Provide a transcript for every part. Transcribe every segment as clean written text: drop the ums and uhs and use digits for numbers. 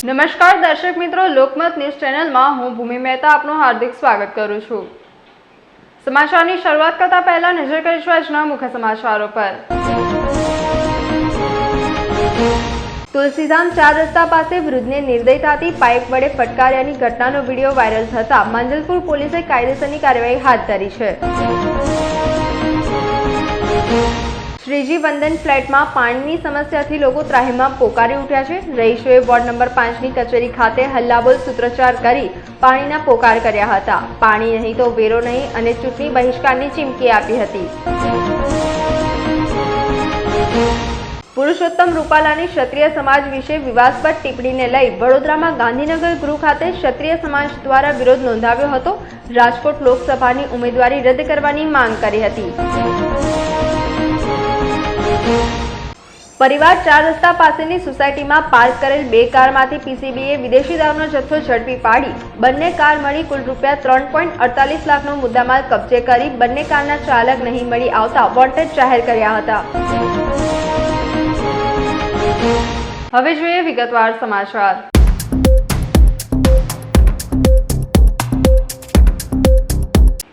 નમસ્કાર દર્શક મિત્રો, લોકમત ન્યૂઝ ચેનલમાં હું ભૂમિ મહેતા આપનું હાર્દિક સ્વાગત કરું છું। સમાચારની શરૂઆત કરતા પહેલા નજર કરીશું આજના મુખ્ય સમાચારો પર। તુલસીધામ 4 રસ્તા પાસે વૃદ્ધને નિર્દયતાથી પાઇપ વડે ફટકાર્યાની ઘટનાનો વિડીયો વાયરલ થતા માંજલપુર પોલીસે કાયદેસરની કાર્યવાહી હાથ ધરી છે। શ્રીજી વંદન ફ્લેટમાં પાણીની સમસ્યાથી લોકો ત્રાહિમામ પોકારી ઉઠ્યા છે। રહીશોએ વોર્ડ નંબર 5ની કચેરી ખાતે હલ્લાબોલ સૂત્રોચ્ચાર કરી પાણીના પોકાર કર્યા હતા। પાણી નહીં તો વેરો નહીં અને ચૂંટણી બહિષ્કારની ચીમકી આપી હતી। પુરુષોત્તમ રૂપાલાની ક્ષત્રિય સમાજ વિશે વિવાદાસ્પદ ટિપ્પણીને લઈ વડોદરામાં ગાંધીનગર ગૃહ ખાતે ક્ષત્રિય સમાજ દ્વારા વિરોધ નોંધાવ્યો હતો। રાજકોટ લોકસભાની ઉમેદવારી રદ કરવાની માંગ કરી હતી। પરિવાર 4 રસ્તા પાસેની સોસાયટીમાં પાર્ક કરેલ 2 કારમાંથી પીસીબીએ વિદેશી દારૂનો જથ્થો ઝડપી પાડી બંને કાર મળી કુલ ₹3.48 લાખનો મુદ્દામાલ કબજે કરી બંને કારના ચાલક નહીં મળી આવતા વોન્ટેડ જાહેર કર્યા હતા। હવે જોઈએ વિગતવાર સમાચાર।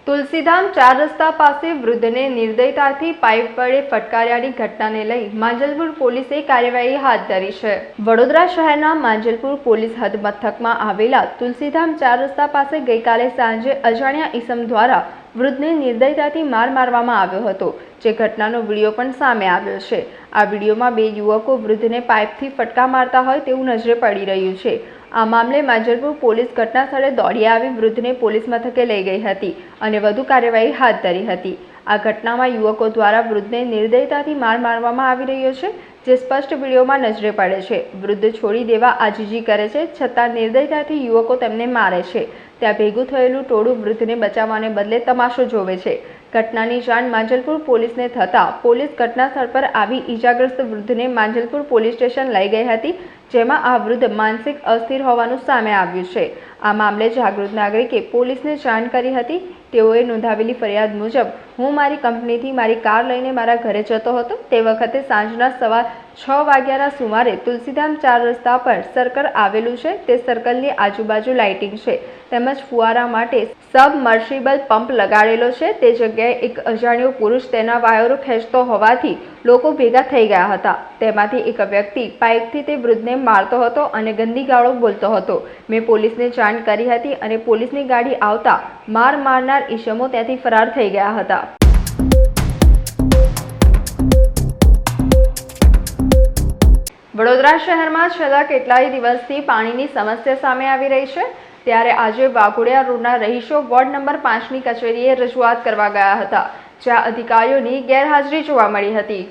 તુલસીધામ 4 રસ્તા પાસે વૃદ્ધને નિર્દયતાથી પાઇપ વડે ફટકાર્યાની ઘટનાને લઈ માંજલપુર પોલીસે કાર્યવાહી હાથ ધરી છે। વડોદરા શહેરના માંજલપુર પોલીસ હદ મથકમાં આવેલા તુલસીધામ 4 રસ્તા પાસે ગઈકાલે સાંજે અજાણ્યા ઈસમ દ્વારા વૃદ્ધને નિર્દયતાથી માર મારવામાં આવ્યો હતો, જે ઘટનાનો વિડીયો પણ સામે આવ્યો છે। આ વિડીયોમાં 2 યુવકો વૃદ્ધને પાઇપથી ફટકા મારતા હોય તેવું નજરે પડી રહ્યું છે। આ મામલે માંજલપુર પોલીસ ઘટના સ્થળે દોડી આવી વૃદ્ધને પોલીસ મથકે લઈ ગઈ હતી અને વધુ કાર્યવાહી હાથ ધરી હતી। આ ઘટનામાં યુવકો દ્વારા વૃદ્ધને નિર્દયતાથી માર મારવામાં આવી રહ્યો છે, જે સ્પષ્ટ વિડીયોમાં નજરે પડે છે। વૃદ્ધ છોડી દેવા આજીજી કરે છે, છતાં નિર્દયતાથી યુવકો તેમને મારે છે। ત્યાં ભેગું થયેલું ટોળું વૃદ્ધને બચાવવાને બદલે તમાશો જોવે છે। ઘટનાની જાણ માંજલપુર પોલીસને થતાં પોલીસ ઘટના સ્થળ પર આવી ઈજાગ્રસ્ત વૃદ્ધને માંજલપુર પોલીસ સ્ટેશન લઈ ગઈ હતી, જેમાં આ વૃદ્ધ માનસિક અસ્થિર હોવાનું સામે આવ્યું છે। આ મામલે જાગૃત નાગરિકે પોલીસને જાણ કરી હતી। તેઓએ નોંધાવેલી ફરિયાદ મુજબ હું મારી કંપનીથી મારી કાર લઈને મારા ઘરે જતો હતો। તે વખતે સાંજના સવા 6 વાગ્યાના સુમારે તુલસીધામ 4 રસ્તા પર સર્કલ આવેલું છે। તે સર્કલની આજુબાજુ લાઇટિંગ છે તેમજ ફુવારા માટે સબમર્સિબલ પંપ લગાડેલો છે। તે જગ્યાએ એક અજાણ્યો પુરુષ તેના વાયરો ખેંચતો હોવાથી લોકો ભેગા થઈ ગયા હતા। તેમાંથી એક વ્યક્તિ પાઇપથી તે વૃદ્ધને મારતો હતો અને ગંદી ગાળો બોલતો હતો। મેં પોલીસને જાણ કરી હતી અને પોલીસની ગાડી આવતા માર મારનાર ઈસમો ત્યાંથી ફરાર થઈ ગયા હતા। વડોદરા શહેરમાં છેલ્લા કેટલાય દિવસથી પાણીની સમસ્યા સામે આવી રહી છે, ત્યારે આજે વાઘોડિયા રોડના રહીશો વોર્ડ નંબર 5ની કચેરીએ રજૂઆત કરવા ગયા હતા, જ્યાં અધિકારીઓની ગેરહાજરી જોવા મળી હતી।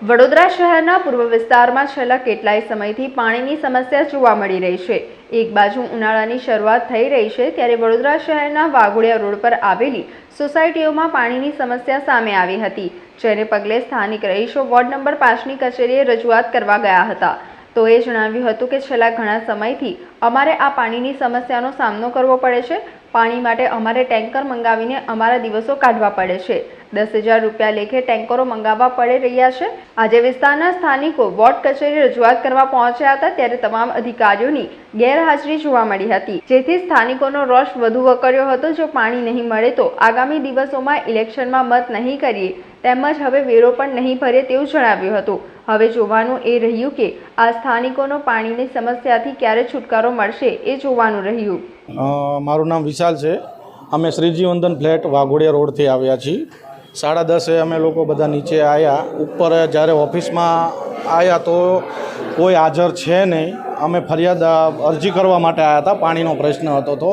વડોદરા શહેરના પૂર્વ વિસ્તારમાં છેલ્લા કેટલાય સમયથી પાણીની સમસ્યા જોવા મળી રહી છે। એક બાજુ ઉનાળાની શરૂઆત થઈ રહી છે, ત્યારે વડોદરા શહેરના વાઘોડિયા રોડ પર આવેલી સોસાયટીઓમાં પાણીની સમસ્યા સામે આવી હતી, જેને પગલે સ્થાનિક રહીશો વોર્ડ નંબર 5ની કચેરીએ રજૂઆત કરવા ગયા હતા। તો એ જણાવ્યું હતું કે છેલ્લા ઘણા સમયથી અમારે આ પાણીની સમસ્યાનો સામનો કરવો પડે છે। પાણી માટે અમારે ટેન્કર મંગાવીને અમારા દિવસો કાઢવા પડે છે। 10,000 રૂપિયા લેખે ટેન્કરો મંગાવવા પડી રહ્યા છે। આજે વિસ્તારના સ્થાનિકો વોર્ડ કચેરી રજૂઆત કરવા પહોંચ્યા હતા, ત્યારે તમામ અધિકારીઓની ગેરહાજરી જોવા મળી હતી, જેથી સ્થાનિકોનો રોષ વધુ વકર્યો હતો। જો પાણી નહીં મળે તો આગામી દિવસોમાં ઇલેક્શનમાં મત નહીં કરીએ તેમજ હવે વેરો પણ નહીં ભરે તેવું જણાવ્યું હતું। હવે જોવાનું એ રહ્યું કે આ સ્થાનિકોનો પાણીની સમસ્યાથી ક્યારે છુટકારો મળશે એ જોવાનું રહ્યું। મારું નામ વિશાલ છે। અમે શ્રીજી વંદન ફ્લેટ વાઘોડિયા રોડથી આવ્યા છીએ। 10:30 અમે લોકો બધા નીચે આવ્યા। ઉપર જ્યારે ઓફિસમાં આવ્યા તો કોઈ હાજર છે નહીં। અમે ફરિયાદ અરજી કરવા માટે આવ્યા હતા, પાણીનો પ્રશ્ન હતો તો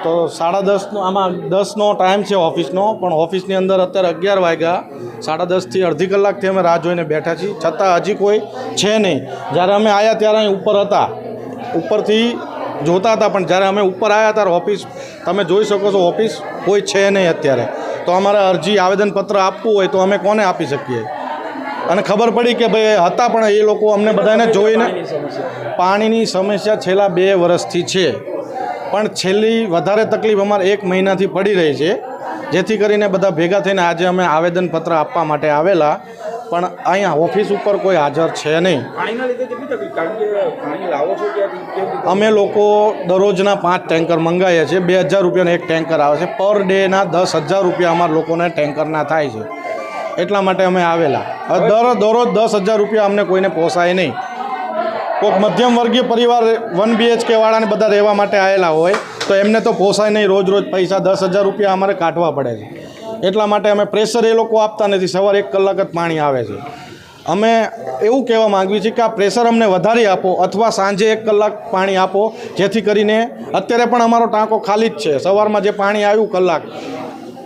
10:30 આમાં 10નો ટાઈમ છે ઓફિસનો, પણ ઓફિસની અંદર અત્યારે 11 વાગ્યા। 10:30થી અડધી કલાકથી અમે રાહ જોઈને બેઠા છીએ, છતાં હજી કોઈ છે નહીં। જ્યારે અમે આવ્યા ત્યારે અહીં ઉપર હતા, ઉપરથી જોતા હતા, પણ જ્યારે અમે ઉપર આવ્યા ત્યારે ઓફિસ તમે જોઈ શકો છો, ઓફિસ કોઈ છે નહીં અત્યારે। તો અમારે અરજી આવેદનપત્ર આપવું હોય તો અમે કોને આપી શકીએ? અને ખબર પડી કે ભાઈ હતા, પણ એ લોકો અમને બધાને જોઈને પાણીની સમસ્યા છેલ્લા 2 વર્ષથી છે, પણ છેલ્લી વધારે તકલીફ અમારે 1 મહિનાથી પડી રહી છે। જેથી કરીને બધા ભેગા થઈને આજે અમે આવેદનપત્ર આપવા માટે આવેલા, પણ અહીંયા ઓફિસ ઉપર કોઈ હાજર છે નહીં. પાણીના લીધે કેટલી તકલીફ? કારણ કે પાણી લાવો છો ક્યાંથી? અમે લોકો દરરોજના 5 ટેન્કર મંગાવીએ છીએ. 2000 રૂપિયાનું એક ટેન્કર આવે છે. પર ડેના 10,000 રૂપિયા અમારા લોકોને ટેન્કરના થાય છે. એટલા માટે અમે આવેલા. દરરોજ 10,000 રૂપિયા અમને કોઈને પોસાય નહીં. કોઈક મધ્યમ વર્ગીય પરિવાર 1 BHK વાળાને બધા રહેવા માટે આવેલા હોય તો એમને તો પોસાય નહીં. રોજ પૈસા 10,000 રૂપિયા અમારે કાઢવા પડે છે. એટલા માટે અમે પ્રેશર એ લોકો આપતા નથી. સવારે 1 કલાક જ પાણી આવે છે. અમે એવું કહેવા માગીએ છીએ કે આ પ્રેશર અમને વધારી આપો અથવા સાંજે 1 કલાક પાણી આપો, જેથી કરીને અત્યારે પણ અમારો ટાંકો ખાલી જ છે. સવારમાં જે પાણી આવ્યું કલાક,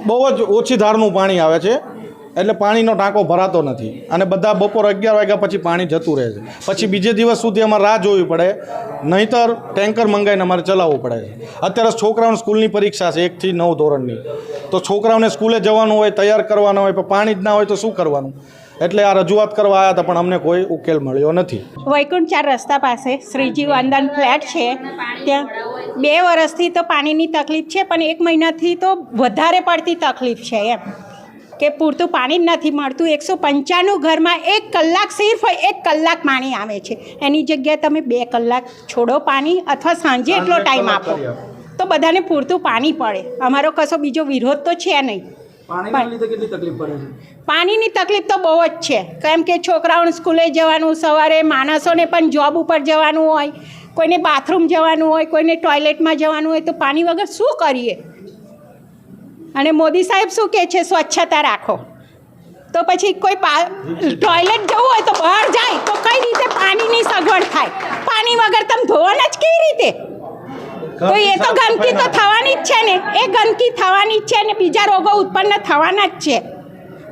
બહુ જ ઓછી ધારનું પાણી આવે છે, એટલે પાણીનો ટાંકો ભરાતો નથી અને બધા બપોર 11 વાગ્યા પછી પાણી જતું રહે છે. પછી બીજે દિવસ સુધી અમારે રાહ જોવી પડે, નહીંતર ટેન્કર મંગાવીને અમારે ચલાવવું પડે છે. અત્યારે છોકરાઓને સ્કૂલની પરીક્ષા છે 1 થી 9 ધોરણની, તો છોકરાઓને સ્કૂલે જવાનું હોય, તૈયાર કરવાનું હોય, પણ પાણી જ ના હોય તો શું કરવાનું? એટલે આ રજૂઆત કરવા આવ્યા હતા, પણ અમને કોઈ ઉકેલ મળ્યો નથી. વૈકુંઠ 4 રસ્તા પાસે શ્રીજી વંદન ફ્લેટ છે, ત્યાં 2 વર્ષથી તો પાણીની તકલીફ છે, પણ 1 મહિનાથી તો વધારે પડતી તકલીફ છે એમ કે પૂરતું પાણી જ નથી મળતું. 195 ઘરમાં 1 કલાક, સિર્ફ 1 કલાક પાણી આવે છે. એની જગ્યાએ તમે 2 કલાક છોડો પાણી, અથવા સાંજે એટલો ટાઈમ આપો તો બધાને પૂરતું પાણી પડે. અમારો કશો બીજો વિરોધ તો છે નહીં. પાણીના લીધે કેટલી તકલીફ પડે છે? પાણીની તકલીફ તો બહુ જ છે, કેમ કે છોકરાઓને સ્કૂલે જવાનું, સવારે માણસોને પણ જોબ ઉપર જવાનું હોય, કોઈને બાથરૂમ જવાનું હોય, કોઈને ટોયલેટમાં જવાનું હોય, તો પાણી વગર શું કરીએ? અને મોદી સાહેબ શું કહે છે? સ્વચ્છતા રાખો. તો પછી કોઈ ટોયલેટ જવું હોય તો બહાર જાય તો કઈ રીતે પાણીની સગવડ થાય? પાણી વગર તમે ધોવાના જ કેવી રીતે? તો એ તો ગંદકી તો થવાની જ છે ને, એ ગંદકી થવાની જ છે ને, બીજા રોગો ઉત્પન્ન થવાના જ છે.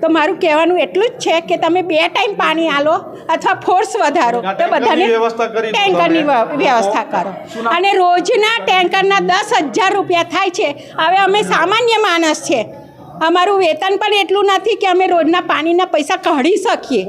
તો મારું કહેવાનું એટલું જ છે કે તમે 2 ટાઈમ પાણી આલો અથવા ફોર્સ વધારો, તો બધાને ટેન્કરની વ્યવસ્થા કરો. અને રોજના ટેન્કરના 10,000 રૂપિયા થાય છે. હવે અમે સામાન્ય માણસ છે, અમારું વેતન પણ એટલું નથી કે અમે રોજના પાણીના પૈસા કાઢી શકીએ.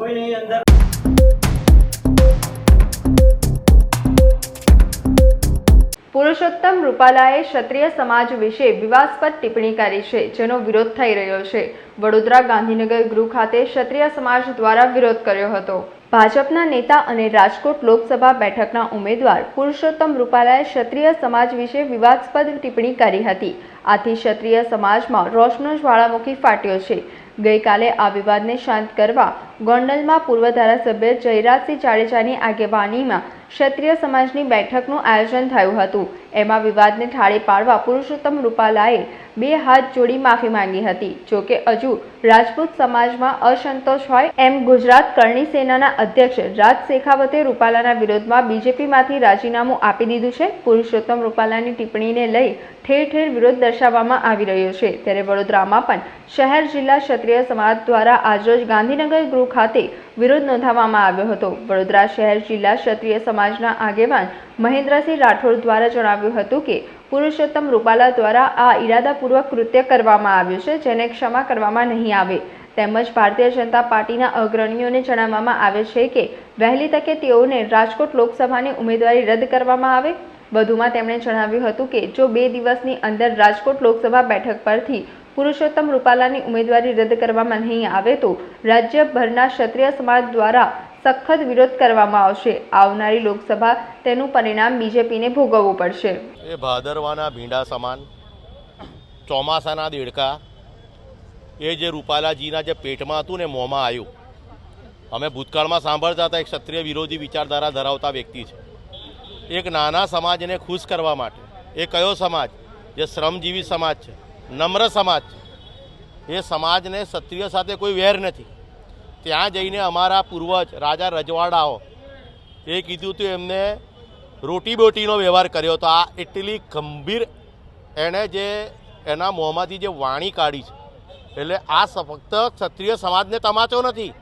પુરુષોત્તમ રૂપાલાએ ક્ષત્રિય સમાજ વિશે વિવાદાસ્પદ ટિપ્પણી કરી છે, જેનો વિરોધ થઈ રહ્યો છે. વડોદરા ગાંધીનગર ગૃહ ખાતે ક્ષત્રિય સમાજ દ્વારા વિરોધ કર્યો હતો. ભાજપના નેતા અને રાજકોટ લોકસભા બેઠકના ઉમેદવાર પુરુષોત્તમ રૂપાલાએ ક્ષત્રિય સમાજ વિશે વિવાદાસ્પદ ટિપ્પણી કરી હતી. આથી ક્ષત્રિય સમાજમાં રોષનો જ્વાળામુખી ફાટ્યો છે. ગઈકાલે આ વિવાદને શાંત કરવા ગોંડલમાં પૂર્વ ધારાસભ્ય જયરાજસિંહ જાડેજાની આગેવાનીમાં ક્ષત્રિય સમાજની બેઠકનું આયોજન થયું હતું. એમાં વિવાદને ઠાળે પાડવા પુરુષોત્તમ રૂપાલાએ 2 હાથ જોડી માફી માંગી હતી. જોકે હજુ રાજપૂત સમાજમાં અસંતોષ હોય એમ ગુજરાત કરણી સેનાના અધ્યક્ષ રાજ શેખાવતે રૂપાલાના વિરોધમાં બીજેપીમાંથી રાજીનામું આપી દીધું છે. પુરુષોત્તમ રૂપાલાની ટિપ્પણીને લઈ ઠેર ઠેર વિરોધ દર્શાવવામાં આવી રહ્યો છે. ત્યારે વડોદરામાં પણ શહેર જિલ્લા ક્ષત્રિય સમાજ દ્વારા આજરોજ ગાંધીનગર ગૃહ ખાતે વિરોધ નોંધાવવામાં આવ્યો હતો. વડોદરા શહેર જિલ્લા ક્ષત્રિય સમાજના આગેવાન મહેન્દ્રસિંહ રાઠોડ દ્વારા જણાવ્યું હતું કે પુરુષોત્તમ રૂપાલા દ્વારા આ ઇરાદાપૂર્વક કૃત્ય કરવામાં આવ્યું છે, જેને ક્ષમા કરવામાં નહીં આવે. તેમજ ભારતીય જનતા પાર્ટીના અગ્રણીઓને જણાવવામાં આવે છે કે વહેલી તકે તેઓને રાજકોટ લોકસભાની ઉમેદવારી રદ કરવામાં આવે. વધુમાં તેમણે જણાવ્યું હતું કે જો 2 દિવસની અંદર રાજકોટ લોકસભા બેઠક પરથી પુરુષોત્તમ રૂપાલાની ઉમેદવારી રદ કરવામાં નહીં આવે તો રાજ્યભરના ક્ષત્રિય સમાજ દ્વારા સખત વિરોધ કરવામાં આવશે. આવનારી લોકસભા તેનું પરિણામ બીજેપીને ભોગવવું પડશે. એ ભાદરવાના ભીંડા સમાન, ચોમાસાના દેડકા, એ જે રૂપાલાજીના જે પેટમાં હતું ને મોંમાં આવ્યું. અમે ભૂતકાળમાં સાંભળતા હતા, એક ક્ષત્રિય વિરોધી વિચારધારા ધરાવતા વ્યક્તિ છે. એક નાના સમાજને ખુશ કરવા માટે, એ કયો સમાજ? જે શ્રમજીવી સમાજ છે, નમ્ર સમાજ છે. એ સમાજને ક્ષત્રિય સાથે કોઈ વેર નથી. ત્યાં જઈને અમારા પૂર્વજ રાજા રજવાડાઓ એ કીધું હતું, એમને રોટી બોટીનો વ્યવહાર કર્યો હતો. આ એટલી ગંભીર એણે જે એના મોંમાંથી જે વાણી કાઢી છે, એટલે આ ફક્ત ક્ષત્રિય સમાજને તમાચો નથી,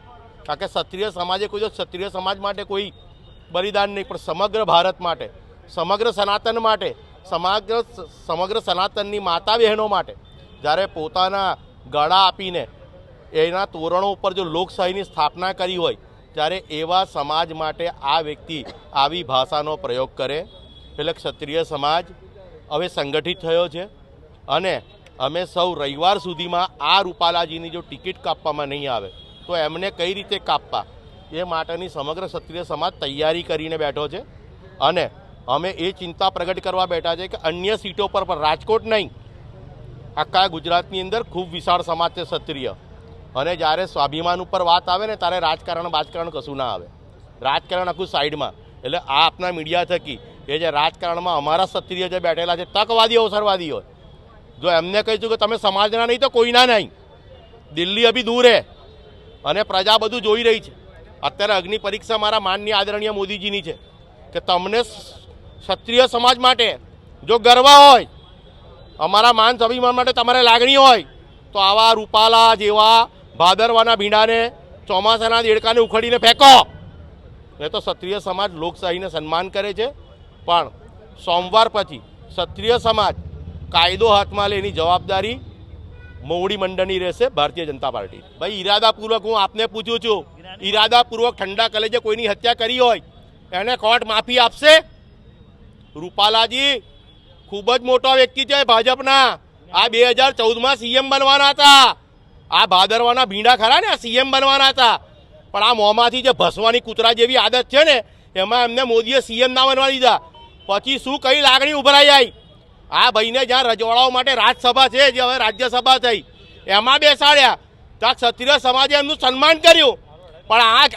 કારણ કે ક્ષત્રિય સમાજે કોઈ ક્ષત્રિય સમાજ માટે કોઈ બલિદાન નહીં, પણ સમગ્ર ભારત માટે, સમગ્ર સનાતન માટે, સમગ્ર સનાતનની માતા બહેનો માટે જ્યારે પોતાના ગળા આપીને એના તોરણો ઉપર જો લોકશાહીની સ્થાપના કરી હોય, ત્યારે એવા સમાજ માટે આ વ્યક્તિ આવી ભાષાનો પ્રયોગ કરે. એટલે ક્ષત્રિય સમાજ હવે સંગઠિત થયો છે અને અમે સૌ રવિવાર સુધીમાં આ રૂપાલાજીની જો ટિકિટ કાપવામાં નહીં આવે તો એમને કઈ રીતે કાપવા એ માટેની સમગ્ર ક્ષત્રિય સમાજ તૈયારી કરીને બેઠો છે અને અમે એ ચિંતા પ્રગટ કરવા બેઠા છે કે અન્ય સીટો પર પણ રાજકોટ નહીં આખા ગુજરાતની અંદર ખૂબ વિશાળ સમાજ છે ક્ષત્રિય અને જ્યારે સ્વાભિમાન ઉપર વાત આવે ને ત્યારે રાજકારણ કશું ના આવે રાજકારણ આખું સાઈડમાં એટલે આ આપના મીડિયા થકી એ જે રાજકારણમાં અમારા ક્ષત્રિય જે બેઠેલા છે તકવાદી અવસરવાદી હોય જો એમને કહીશું કે તમે સમાજના નહીં તો કોઈના નહીં દિલ્હી અભી દૂર હે અને પ્રજા બધું જોઈ રહી છે અત્યારે અગ્નિ પરીક્ષા મારા માનનીય આદરણીય મોદીજીની છે કે તમને ક્ષત્રિય સમાજ માટે જો ગર્વ હોય અમારા માન સ્વાભિમાન માટે તમારે લાગણી હોય તો આવા રૂપાલા જેવા ભાદરવાના ભીંડાને ચોમાસાના દેડકાને ઉખડીને ફેંકો એ તો ક્ષત્રિય સમાજ લોકશાહીને સન્માન કરે છે પણ સોમવાર પછી ક્ષત્રિય સમાજ કાયદો હાથમાં લે એની જવાબદારી મોવડી મંડળની રહેશે ભારતીય જનતા પાર્ટી ભાઈ ઈરાદાપૂર્વક હું આપને પૂછું છું ઈરાદાપૂર્વક ઠંડા કલેજે કોઈની હત્યા કરી હોય એને કોર્ટ માફી આપશે રૂપાલાજી ખૂબ જ મોટો વ્યક્તિ છે ભાજપના આ 2014માં સીએમ બનવાના હતા આ ભાદરવાના ભીંડા ખરા ને આ સીએમ બનવાના હતા પણ આ મોંમાંથી જે ભસવાની કૂતરા જેવી આદત છે ને એમાં એમને મોદીએ સીએમ ના બનવા દીધા પછી શું કઈ લાગણી ઉભરાઈ આવી આ ભાઈને જ્યાં રજવાડાઓ માટે રાજસભા છે જે હવે રાજ્યસભા થઈ એમાં બેસાડ્યા ત્યાં ક્ષત્રિય સમાજે એમનું સન્માન કર્યું પણ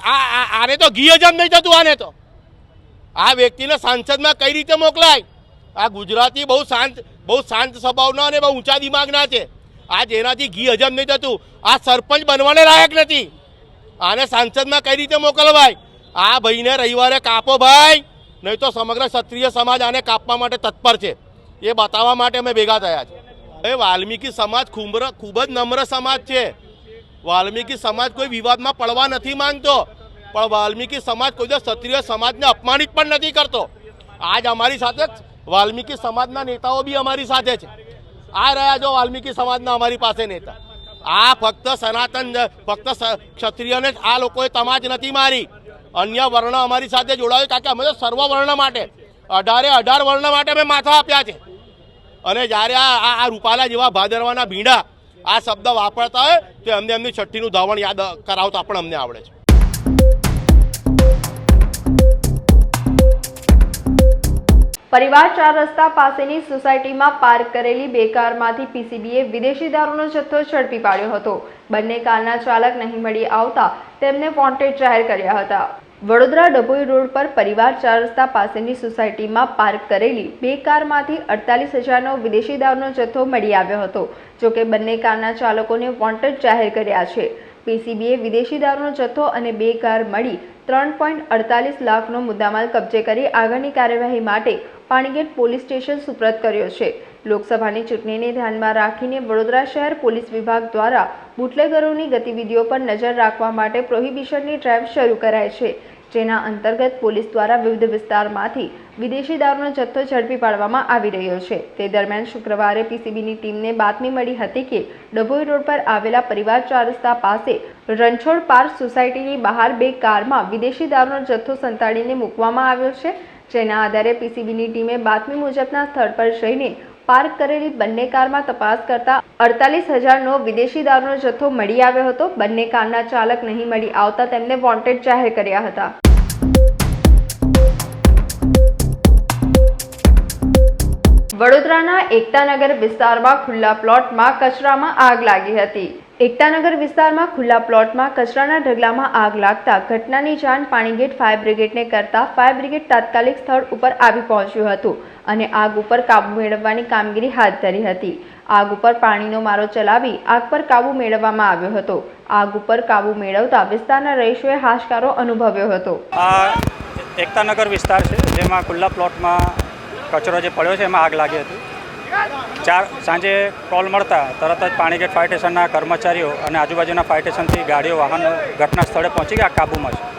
આને તો ઘી હજમ નહીં થતું આને તો આ વ્યક્તિને સાંસદમાં કઈ રીતે મોકલાય આ ગુજરાતી બહુ શાંત સ્વભાવના અને બહુ ઊંચા દિમાગના છે આ જેનાથી ઘી હજમ નહીં થતું આ સરપંચ બનવાને લાયક નથી આને સાંસદમાં કઈ રીતે મોકલવાય આ ભાઈને રવિવારે કાપો ભાઈ નહીં તો સમગ્ર ક્ષત્રિય સમાજ આને કાપવા માટે તત્પર છે એ બતાવવા માટે અમે ભેગા થયા છે એ વાલ્મીકી સમાજ ખૂબ જ નમ્ર સમાજ છે વાલ્મીકી સમાજ કોઈ વિવાદમાં પડવા નથી માંગતો પણ વાલ્મીકી સમાજ કોઈ દિવસ ક્ષત્રિય સમાજને અપમાનિત પણ નથી કરતો આજ અમારી સાથે વાલ્મીકી સમાજના નેતાઓ બી અમારી સાથે છે આ રહ્યા જો વાલ્મીકી સમાજના અમારી પાસે નેતા આ ફક્ત ફક્ત ક્ષત્રિયને જ આ લોકોએ તમાજ નથી મારી અન્ય વર્ણ અમારી સાથે જોડાયો કારણ કે અમે તો સર્વ વર્ણ માટે 18 વર્ણ માટે અમે માથા આપ્યા છે અને જ્યારે આ રૂપાલા જેવા ભાદરવાના ભીંડા આ શબ્દ વાપરતા હોય તો એમને એમની છઠ્ઠીનું ધાવણ યાદ કરાવતા પણ અમને આવડે છે પરિવાર 4 રસ્તા પાસેની સોસાયટીમાં પાર્ક કરેલી બે કારમાંથી પીસીબીએ વિદેશી દારૂનો જથ્થો ઝડપી પાડ્યો હતો બંને કારના ચાલક નહીં મળી આવતા તેમને વોન્ટેડ જાહેર કર્યા હતા વડોદરા ડભોઈ રોડ પર પરિવાર 4 રસ્તા પાસેની સોસાયટીમાં પાર્ક કરેલી બે કારમાંથી 48,000નો વિદેશી દારૂનો જથ્થો મળી આવ્યો હતો જોકે બંને કારના ચાલકોને વોન્ટેડ જાહેર કર્યા છે પીસીબીએ વિદેશી દારૂનો જથ્થો અને બે કાર મળી 3.48 લાખનો મુદ્દામાલ કબજે કરી આગળની કાર્યવાહી માટે પાણીગેટ પોલીસ સ્ટેશન સુપ્રત કર્યો છે લોકસભાની ચૂંટણીને ધ્યાનમાં રાખીને વડોદરા શહેર પોલીસ વિભાગ દ્વારા બુટલેગરોની ગતિવિધિઓ પર નજર રાખવા માટે પ્રોહિબિશનની ડ્રાઈવ શરૂ કરાઈ છે જેના અંતર્ગત પોલીસ દ્વારા વિવિધ વિસ્તારમાંથી વિદેશી દારૂનો જથ્થો ઝડપી પાડવામાં આવી રહ્યો છે તે દરમિયાન શુક્રવારે પીસીબીની ટીમને બાતમી મળી હતી કે ડભોઈ રોડ પર આવેલા પરિવાર 4 રસ્તા પાસે રણછોડ પાર્ક સોસાયટીની બહાર બે કારમાં વિદેશી દારૂનો જથ્થો સંતાડીને મૂકવામાં આવ્યો છે જેના આધારે પીસીબીની ટીમે બાતમી મુજબના સ્થળ પર જઈને પાર્ક કરેલી બંને કારમાં તપાસ કરતા 48,000નો વિદેશી દારૂનો જથ્થો મળી આવ્યો હતો બંને કારના ચાલક નહીં મળી આવતા તેમને વોન્ટેડ જાહેર કર્યા હતા વડોદરાના એકતાનગર વિસ્તારમાં ખુલ્લા પ્લોટમાં કચરામાં આગ લાગી હતી એકતાનગર વિસ્તારમાં ખુલ્લા પ્લોટમાં કચરાના ઢગલામાં આગ લાગતા ઘટનાની જાણ પાણીગેટ ફાયર બ્રિગેડને કરતા ફાયર બ્રિગેડ તાત્કાલિક સ્થળ ઉપર આવી પહોંચ્યું હતું અને આગ ઉપર કાબુ મેળવવાની કામગીરી હાથ ધરી હતી આગ ઉપર પાણીનો મારો ચલાવી આગ પર કાબુ મેળવવામાં આવ્યો હતો આગ ઉપર કાબુ મેળવતા વિસ્તારના રહીશોએ હાશકારો અનુભવ્યો હતો આ એકતાનગર વિસ્તાર છે જેમાં ખુલ્લા પ્લોટમાં કચરો જે પડ્યો છે એમાં આગ લાગી હતી સાંજે કોલ મળતા તરત જ પાણીગેટ ફાયર સ્ટેશનના કર્મચારીઓ અને આજુબાજુના ફાયર સ્ટેશનથી ગાડીઓ વાહનો ઘટના સ્થળે પહોંચી ગયા કાબૂમાં છે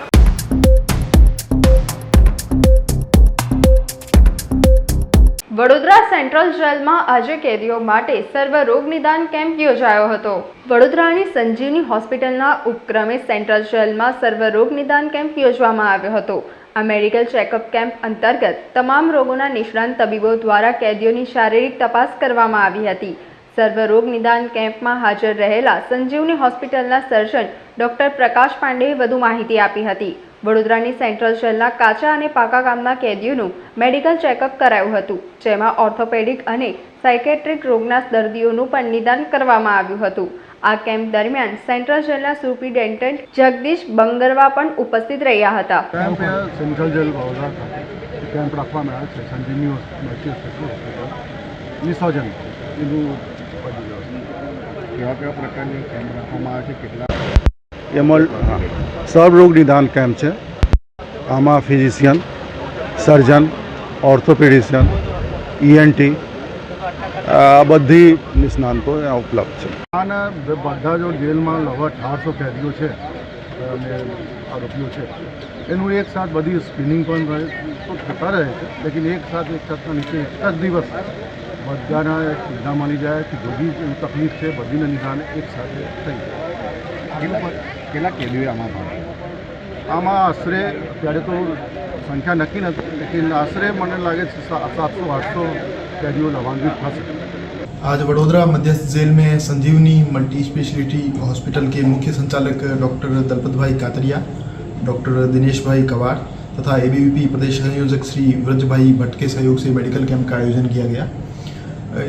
વડોદરા સેન્ટ્રલ જેલમાં આજે કેદીઓ માટે સર્વ રોગ નિદાન કેમ્પ યોજાયો હતો વડોદરાની સંજીવની હોસ્પિટલના ઉપક્રમે સેન્ટ્રલ જેલમાં સર્વ રોગ નિદાન કેમ્પ યોજવામાં આવ્યો હતો આ મેડિકલ ચેકઅપ કેમ્પ અંતર્ગત તમામ રોગોના નિષ્ણાંત તબીબો દ્વારા કેદીઓની શારીરિક તપાસ કરવામાં આવી હતી સર્વરોગ નિદાન કેમ્પમાં હાજર રહેલા સંજીવની હોસ્પિટલના સર્જન ડોક્ટર પ્રકાશ પાંડેએ વધુ માહિતી આપી હતી. વડોદરાની સેન્ટ્રલ જેલના કાચા અને પાકા કામના કેદીઓનું મેડિકલ ચેકઅપ કરાયું હતું, જેમાં ઓર્થોપેડિક અને સાયકેટ્રિક રોગના દર્દીઓનું પણ નિદાન કરવામાં આવ્યું હતું. આ કેમ્પ દરમિયાન સેન્ટ્રલ જેલના સુપ્રિન્ટેન્ડન્ટ જગદીશ બંગરવા પણ ઉપસ્થિત રહ્યા હતા. સેન્ટ્રલ જેલ વડોદરા ખાતે કેમ્પ રાખવામાં આવ્યો છે. સંજીવની મલ્ટી સ્પેશિયાલિટી નિસર્જન એનું કેવા પ્રકારની કેમ્પ રાખવામાં આવે છે, કેટલા એમાં સર્વરોગ નિદાન કેમ્પ છે. આમાં ફિઝિશિયન, સર્જન, ઓર્થોપેડિશિયન, ENT આ બધી નિષ્ણાંતો ઉપલબ્ધ છે. આના બધા જો જેલમાં લગભગ 800 કેદીઓ છે અને આરોપીઓ છે, એનું એક સાથ બધી સ્ક્રીનિંગ પણ તો થતા રહે છે, લેકિન એક સાથના નીચે એક જ દિવસ બધાના સુવિધા મળી જાય કે જો બી તકલીફ છે બધીને નિદાન એક સાથે થઈ જાય. કેટલા કેદીઓ આમાં આશરે અત્યારે તો સંખ્યા નક્કી નથી, લેકિન આશરે મને લાગે છે 700-800 कैदियों लाभान्वित थी. आज वडोदरा मध्यस्थ जेल में संजीवनी मल्टी स्पेशलिटी हॉस्पिटल के मुख्य संचालक डॉक्टर दलपतभाई कातरिया, डॉक्टर दिनेश भाई कवार तथा ABVP प्रदेश संयोजक श्री व्रजभाई भट्ट के सहयोग से मेडिकल कैंप का आयोजन किया गया.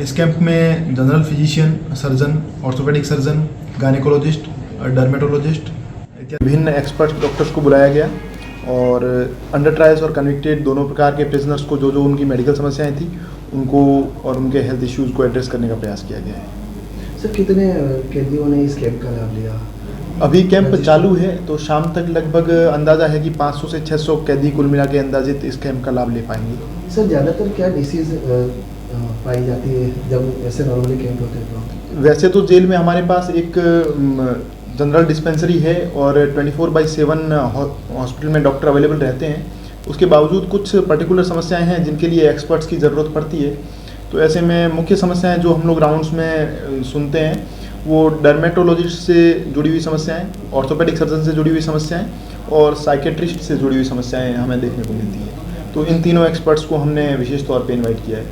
इस कैंप में general physician, surgeon, orthopaedic surgeon, gynaecologist, dermatologist इत्यादि विभिन्न एक्सपर्ट डॉक्टर्स को बुलाया गया और अंडर ट्रायल्स और कन्विक्टेड दोनों प्रकार के प्रिजनर्स को जो उनकी मेडिकल समस्याएं थी उनको और उनके हेल्थ इश्यूज़ को एड्रेस करने का प्रयास किया गया है. सर, कितने कैदियों ने इस कैंप का लाभ लिया? अभी कैंप चालू है तो शाम तक लगभग अंदाज़ा है कि 500 से 600 कैदी कुल मिला के अंदाजित इस कैंप का लाभ ले पाएंगे. सर, ज़्यादातर क्या डिसीज़ पाई जाती है जब ऐसे नॉर्मली कैंप होते हैं? तो वैसे तो जेल में हमारे पास एक जनरल डिस्पेंसरी है और 24/7 हॉस्पिटल में डॉक्टर अवेलेबल रहते हैं. उसके बावजूद कुछ पर्टिकुलर समस्याएं हैं जिनके लिए एक्सपर्ट्स की ज़रूरत पड़ती है. तो ऐसे में मुख्य समस्याएं जो हम लोग राउंड्स में सुनते हैं वो डर्मेटोलॉजिस्ट से जुड़ी हुई समस्याएं, ऑर्थोपेडिक सर्जन से जुड़ी हुई समस्याएं और साइकेट्रिस्ट से जुड़ी हुई समस्याएं हमें देखने को मिलती है. तो इन तीनों एक्सपर्ट्स को हमने विशेष तौर पर इन्वाइट किया है.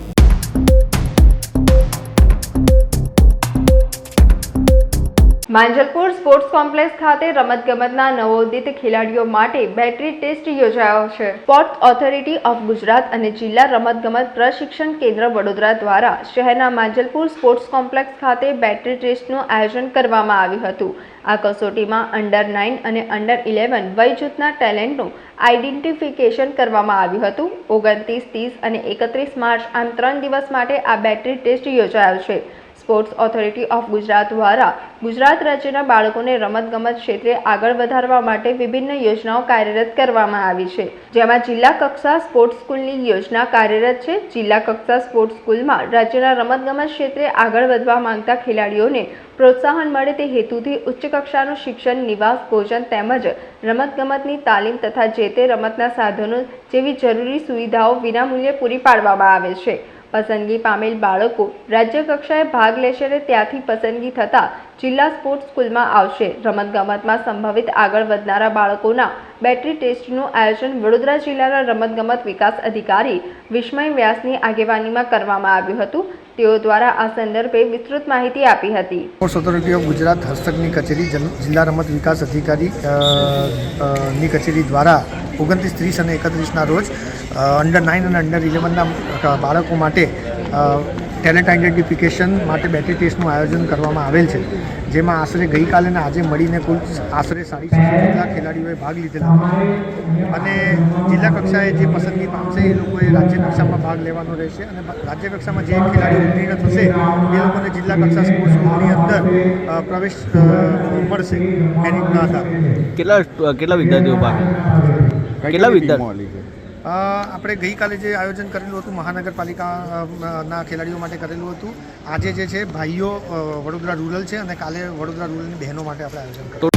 માંજલપુર સ્પોર્ટ્સ કોમ્પ્લેક્સ ખાતે રમતગમતના નવોદિત ખેલાડીઓ માટે બેટરી ટેસ્ટ યોજાયો છે. સ્પોર્ટ્સ ઓથોરિટી ઓફ ગુજરાત અને જિલ્લા રમતગમત પ્રશિક્ષણ કેન્દ્ર વડોદરા દ્વારા શહેરના માંજલપુર સ્પોર્ટ્સ કોમ્પ્લેક્સ ખાતે બેટરી ટેસ્ટનું આયોજન કરવામાં આવ્યું હતું. આ કસોટીમાં અંડર 9 અને અંડર 11 વય જૂથના ટેલેન્ટનું આઈડેન્ટિફિકેશન કરવામાં આવ્યું હતું. 29, 30 અને 31 માર્ચ આમ 3 દિવસ માટે આ બેટરી ટેસ્ટ યોજાયો છે. સ્પોર્ટ્સ ઓથોરિટી ઓફ ગુજરાત દ્વારા ગુજરાત રાજ્યના બાળકોને રમતગમત ક્ષેત્રે આગળ વધારવા માટે વિભિન્ન યોજનાઓ કાર્યરત કરવામાં આવી છે, જેમાં જિલ્લા કક્ષા સ્પોર્ટ્સ સ્કૂલની યોજના કાર્યરત છે. જિલ્લા કક્ષા સ્પોર્ટ્સ સ્કૂલમાં રાજ્યના રમતગમત ક્ષેત્રે આગળ વધવા માંગતા ખેલાડીઓને પ્રોત્સાહન મળે તે હેતુથી ઉચ્ચ કક્ષાનું શિક્ષણ, નિવાસ, ભોજન તેમજ રમતગમતની તાલીમ તથા જે તે રમતના સાધનો જેવી જરૂરી સુવિધાઓ વિનામૂલ્યે પૂરી પાડવામાં આવે છે. પસંદગી પામેલ બાળકો રાજ્ય કક્ષાએ ભાગ લેશે અને ત્યાંથી પસંદગી થતાં જિલ્લા સ્પોર્ટ્સ સ્કૂલમાં આવશે. રમતગમતમાં સંભવિત આગળ વધનારા બાળકોના બેટરી ટેસ્ટનું આયોજન વડોદરા જિલ્લાના રમતગમત વિકાસ અધિકારી વિસ્મય વ્યાસની આગેવાનીમાં કરવામાં આવ્યું હતું. તેઓ દ્વારા આ સંદર્ભે વિસ્તૃત માહિતી આપી હતી. સ્પોર્ટ્સ ઓથોરિટી ઓફ ગુજરાત હસ્તકની કચેરી જિલ્લા રમત વિકાસ અધિકારી ની કચેરી દ્વારા 29, 30 અને 31ના રોજ અંડર 9 અને અંડર 11ના બાળકો માટે ટેલેન્ટ આઇડેન્ટિફિકેશન માટે બેટરી ટેસ્ટનું આયોજન કરવામાં આવેલ છે, જેમાં આશરે ગઈકાલે અને આજે મળીને કુલ આશરે 650 જેટલા ખેલાડીઓએ ભાગ લીધેલા અને જિલ્લા કક્ષાએ જે પસંદગી પામશે એ લોકોએ રાજ્ય કક્ષામાં ભાગ લેવાનો રહેશે અને રાજ્ય કક્ષામાં જે ખેલાડીઓ ઉત્તીર્ણ થશે એ લોકોને જિલ્લા કક્ષા સ્પોર્ટ્સ સ્કૂલની અંદર પ્રવેશ મળશે મેરિટના આધારે. કેટલા વિદ્યાર્થીઓ ભાગ કેટલા વિદ્યાર્થીઓ આપણે ગઈકાલે જે આયોજન કરેલું હતું મહાનગરપાલિકાના ખેલાડીઓ માટે કરેલું હતું. આજે જે છે ભાઈઓ વડોદરા રૂરલ છે અને કાલે વડોદરા રૂરલની બહેનો માટે આપણે આયોજન કર્યું.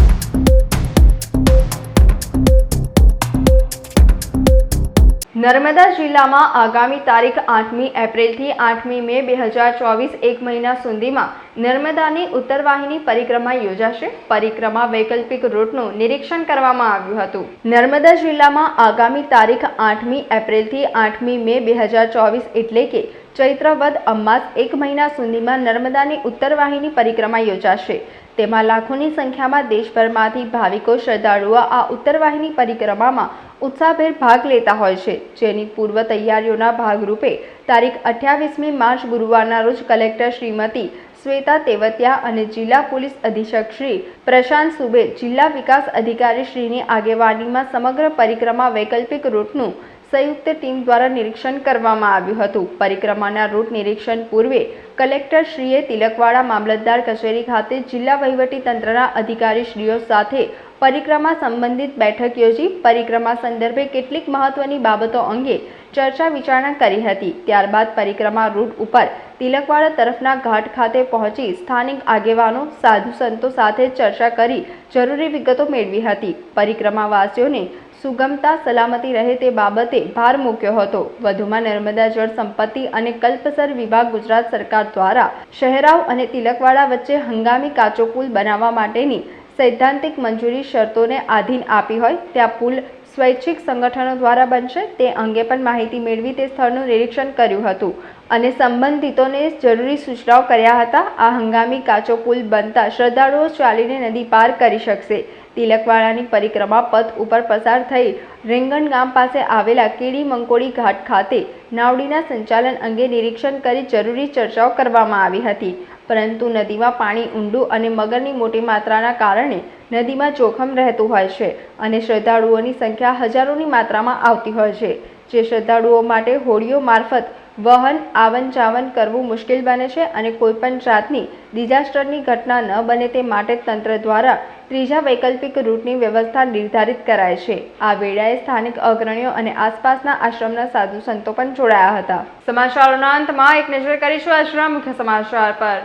નર્મદા જિલ્લામાં આગામી તારીખ 8મી એપ્રિલથી 8મી મે 2024 એક મહિના સુધીમાં નર્મદાની ઉત્તરવાહિની પરિક્રમા યોજાશે. પરિક્રમા વૈકલ્પિક રૂટનું નિરીક્ષણ કરવામાં આવ્યું હતું. નર્મદા જિલ્લામાં આગામી તારીખ 8મી એપ્રિલથી 8મી મે 2024 એટલે કે ચૈત્ર વદ અમાસ 1 મહિના સુધીમાં નર્મદાની ઉત્તર વાહિની પરિક્રમા યોજાશે. તેમાં લાખોની સંખ્યામાં દેશભરમાંથી ભાવિકો શ્રદ્ધાળુઓ આ ઉત્તર વાહિની પરિક્રમામાં ઉત્સાહભેર ભાગ લેતા હોય છે, જેની પૂર્વ તૈયારીઓના ભાગરૂપે તારીખ 28મી માર્ચ ગુરુવારના રોજ કલેક્ટર શ્રીમતી શ્વેતા તેવતિયા અને જિલ્લા પોલીસ અધિક્ષક શ્રી પ્રશાંત સુબે, જિલ્લા વિકાસ અધિકારી શ્રીની આગેવાનીમાં સમગ્ર પરિક્રમા વૈકલ્પિક રૂટનું સંયુક્ત ટીમ દ્વારા નિરીક્ષણ કરવામાં આવ્યું હતું. પરિક્રમાના રૂટ નિરીક્ષણ પૂર્વે કલેક્ટર શ્રીએ તિલકવાડા મામલતદાર કચેરી ખાતે જિલ્લા વહીવટી તંત્રના અધિકારીશ્રીઓ સાથે પરિક્રમા સંબંધિત બેઠક યોજી પરિક્રમા સંદર્ભે કેટલીક મહત્વની બાબતો અંગે ચર્ચા વિચારણા કરી હતી. ત્યારબાદ પરિક્રમા રૂટ ઉપર તિલકવાડા તરફના ઘાટ ખાતે પહોંચી સ્થાનિક આગેવાનો, સાધુ સંતો સાથે ચર્ચા કરી જરૂરી વિગતો મેળવી હતી. પરિક્રમાવાસીઓને સુગમતા સલામતી રહે તે બાબતે ભાર મૂક્યો હતો. વધુમાં નર્મદા જળ સંપત્તિ અને કલ્પસર વિભાગ ગુજરાત સરકાર દ્વારા શહેરાવ અને તિલકવાડા વચ્ચે હંગામી કાચો પુલ બનાવવા માટેની સૈદ્ધાંતિક મંજૂરી શરતોને આધીન આપી હોય ત્યાં પુલ સ્વૈચ્છિક સંગઠનો દ્વારા બનશે તે અંગે પણ માહિતી મેળવી તે સ્થળનું નિરીક્ષણ કર્યું હતું અને સંબંધિતોને જરૂરી સૂચનાઓ કર્યા હતા. આ હંગામી કાચો પુલ બનતા શ્રદ્ધાળુઓ ચાલીને નદી પાર કરી શકશે. તિલકવાડાની પરિક્રમા પથ ઉપર પસાર થઈ રેંગણ ગામ પાસે આવેલા કેડી મંકોડી ઘાટ ખાતે નાવડીના સંચાલન અંગે નિરીક્ષણ કરી જરૂરી ચર્ચાઓ કરવામાં આવી હતી. પરંતુ નદીમાં પાણી ઊંડું અને મગરની મોટી માત્રાના કારણે નદીમાં જોખમ રહેતું હોય છે અને શ્રદ્ધાળુઓની સંખ્યા હજારોની માત્રામાં આવતી હોય છે, જે શ્રદ્ધાળુઓ માટે હોડીઓ મારફત વહન આવન જાવન કરવું મુશ્કેલ બને છે અને કોઈપણ જાતની ડિઝાસ્ટરની ઘટના ન બને તે માટે તંત્ર દ્વારા ત્રીજા વૈકલ્પિક રૂટની વ્યવસ્થા નિર્ધારિત કરાય છે. આ વેળાએ સ્થાનિક અગ્રણીઓ અને આસપાસના આશ્રમના સાધુ સંતો પણ જોડાયા હતા. સમાચારોના અંતમાં એક નજર કરીશું આજના મુખ્ય સમાચાર પર.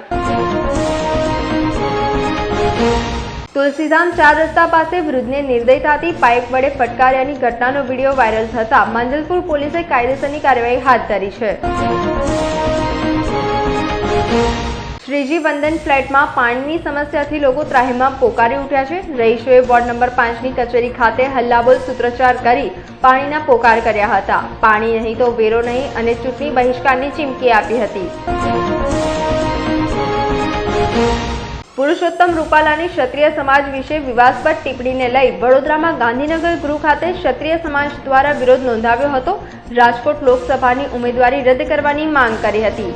તુલસીધામ 4 રસ્તા પાસે વૃદ્ધને નિર્દયતાથી પાઇપ વડે ફટકાર્યાની ઘટનાનો વિડીયો વાયરલ થતા માંજલપુર પોલીસે કાયદેસરની કાર્યવાહી હાથ ધરી છે. શ્રીજી વંદન ફ્લેટમાં પાણીની સમસ્યાથી લોકો ત્રાહિમામ પોકારી ઉઠ્યા છે. રહીશોએ વોર્ડ નંબર 5ની કચેરી ખાતે હલ્લાબોલ સૂત્રોચ્ચાર કરી પાણીના પોકાર કર્યા હતા. પાણી નહીં તો વેરો નહીં અને ચૂંટણી બહિષ્કારની ચીમકી આપી હતી. પુરુષોત્તમ રૂપાલાની ક્ષત્રિય સમાજ વિશે વિવાદસ્પદ ટિપ્પણીને લઈ વડોદરામાં ગાંધીનગર ગૃહ ખાતે ક્ષત્રિય સમાજ દ્વારા વિરોધ નોંધાવ્યો હતો. રાજકોટ લોકસભાની ઉમેદવારી રદ કરવાની માંગ કરી હતી.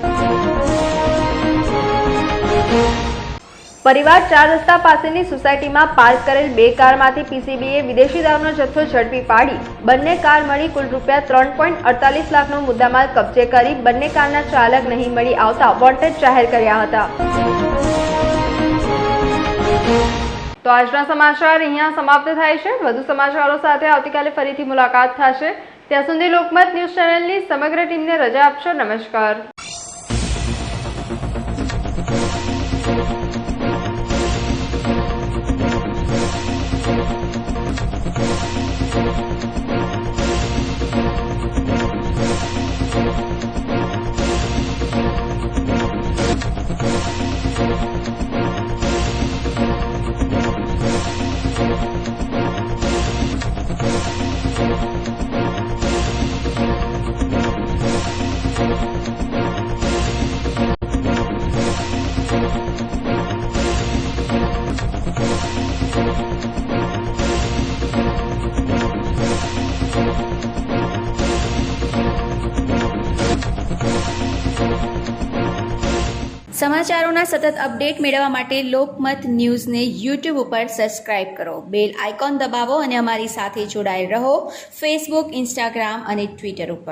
પરિવાર 4 રસ્તા પાસેની સોસાયટીમાં પાર્ક કરેલ 2 કારમાંથી પીસીબીએ વિદેશી દારૂનો જથ્થો ઝડપી પાડી બંને કાર મળી કુલ ₹3.48 લાખનો મુદ્દામાલ કબજે કરી બંને કારના ચાલક નહીં મળી આવતા વોન્ટેડ જાહેર કર્યા હતા. તો આજના સમાચાર અહીંયા સમાપ્ત થાય છે. વધુ સમાચારો સાથે આવતીકાલે ફરીથી મુલાકાત થશે. ત્યાં સુધી લોકમત ન્યૂઝ ચેનલની સમગ્ર ટીમને રજા આપશો. નમસ્કાર. સમાચારોના સતત અપડેટ મેળવવા માટે લોકમત ન્યૂઝને યુટ્યુબ ઉપર સબસ્ક્રાઇબ કરો, બેલ આઇકોન દબાવો અને અમારી સાથે જોડાયેલ રહો ફેસબુક, ઇન્સ્ટાગ્રામ અને ટ્વિટર ઉપર.